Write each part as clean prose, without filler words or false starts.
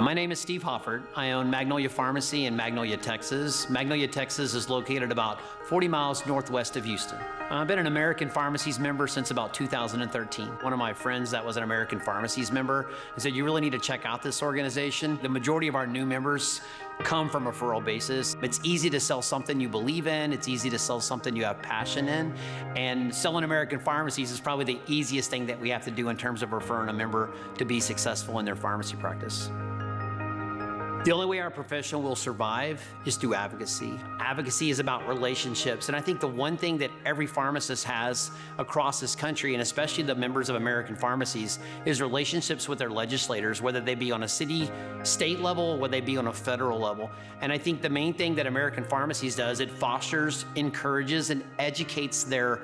My name is Steve Hoffart. I own Magnolia Pharmacy in Magnolia, Texas. Magnolia, Texas is located about 40 miles northwest of Houston. I've been an American Pharmacies member since about 2013. One of my friends that was an American Pharmacies member said, you really need to check out this organization. The majority of our new members come from a referral basis. It's easy to sell something you believe in. It's easy to sell something you have passion in. And selling American Pharmacies is probably the easiest thing that we have to do in terms of referring a member to be successful in their pharmacy practice. The only way our profession will survive is through advocacy. Advocacy is about relationships, and I think the one thing that every pharmacist has across this country, and especially the members of American Pharmacies, is relationships with their legislators, whether they be on a city, state level, whether they be on a federal level. And I think the main thing that American Pharmacies does, it fosters, encourages, and educates their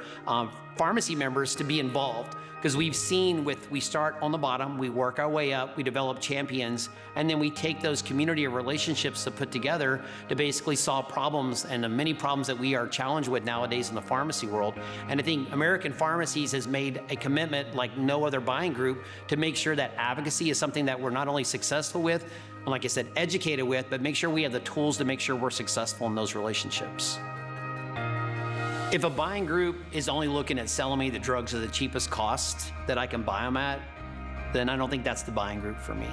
pharmacy members to be involved. Because we've seen we start on the bottom, we work our way up, we develop champions, and then we take those community of relationships to put together to basically solve problems and the many problems that we are challenged with nowadays in the pharmacy world. And I think American Pharmacies has made a commitment like no other buying group to make sure that advocacy is something that we're not only successful with, and like I said, educated with, but make sure we have the tools to make sure we're successful in those relationships. If a buying group is only looking at selling me the drugs at the cheapest cost that I can buy them at, then I don't think that's the buying group for me.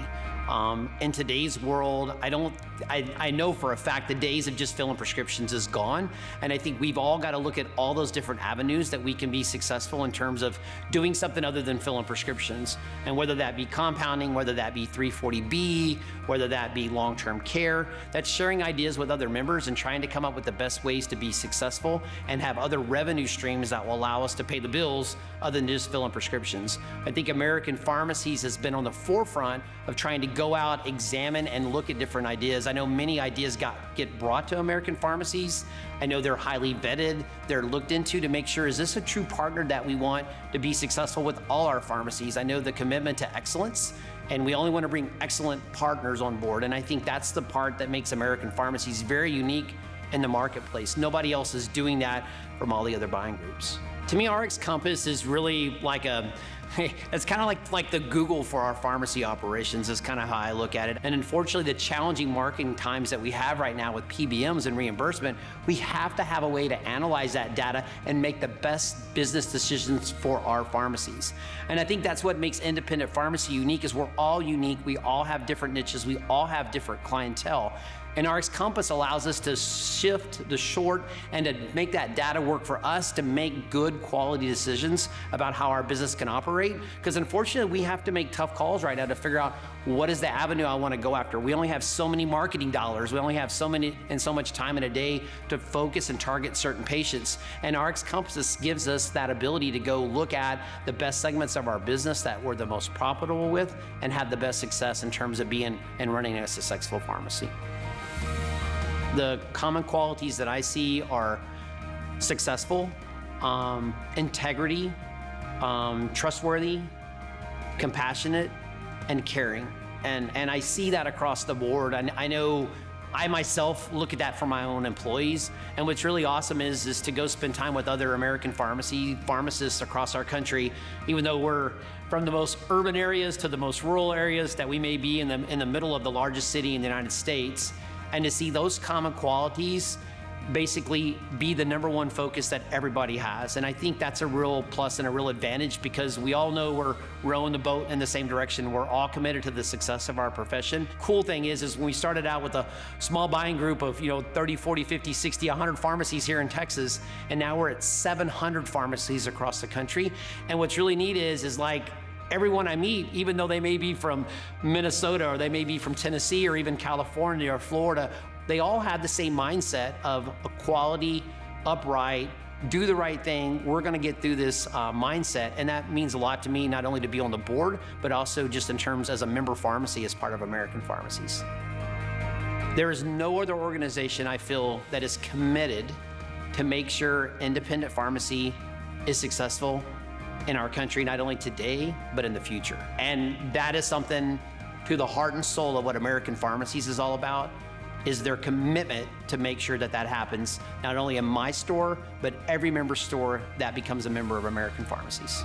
In today's world, I know for a fact the days of just filling prescriptions is gone. And I think we've all got to look at all those different avenues that we can be successful in terms of doing something other than filling prescriptions. And whether that be compounding, whether that be 340B, whether that be long-term care, that's sharing ideas with other members and trying to come up with the best ways to be successful and have other revenue streams that will allow us to pay the bills other than just filling prescriptions. I think American Pharmacies has been on the forefront of trying to go out, examine, and look at different ideas. I know many ideas get brought to American Pharmacies. I know they're highly vetted. They're looked into to make sure, is this a true partner that we want to be successful with all our pharmacies? I know the commitment to excellence, and we only want to bring excellent partners on board. And I think that's the part that makes American Pharmacies very unique in the marketplace. Nobody else is doing that from all the other buying groups. To me, RX Compass is really like it's kind of like the Google for our pharmacy operations is kind of how I look at it. And unfortunately, the challenging marketing times that we have right now with PBMs and reimbursement, we have to have a way to analyze that data and make the best business decisions for our pharmacies. And I think that's what makes independent pharmacy unique, is we're all unique. We all have different niches. We all have different clientele. And RX Compass allows us to shift the short and to make that data work for us to make good quality decisions about how our business can operate. Because unfortunately, we have to make tough calls right now to figure out what is the avenue I want to go after. We only have so many marketing dollars. We only have so much time in a day to focus and target certain patients. And RX Compass gives us that ability to go look at the best segments of our business that we're the most profitable with and have the best success in terms of being and running a successful pharmacy. The common qualities that I see are successful, integrity, trustworthy, compassionate, and caring. And I see that across the board. And I know I myself look at that for my own employees. And what's really awesome is to go spend time with other American pharmacists across our country, even though we're from the most urban areas to the most rural areas that we may be in the middle of the largest city in the United States. And to see those common qualities basically be the number one focus that everybody has. And I think that's a real plus and a real advantage, because we all know we're rowing the boat in the same direction. We're all committed to the success of our profession. Cool thing is when we started out with a small buying group of 30, 40, 50, 60, 100 pharmacies here in Texas, and now we're at 700 pharmacies across the country. And what's really neat is like, everyone I meet, even though they may be from Minnesota or they may be from Tennessee or even California or Florida, they all have the same mindset of equality, upright, do the right thing. We're going to get through this mindset. And that means a lot to me, not only to be on the board, but also just in terms as a member pharmacy as part of American Pharmacies. There is no other organization I feel that is committed to make sure independent pharmacy is successful in our country, not only today, but in the future. And that is something to the heart and soul of what American Pharmacies is all about, is their commitment to make sure that that happens, not only in my store, but every member store that becomes a member of American Pharmacies.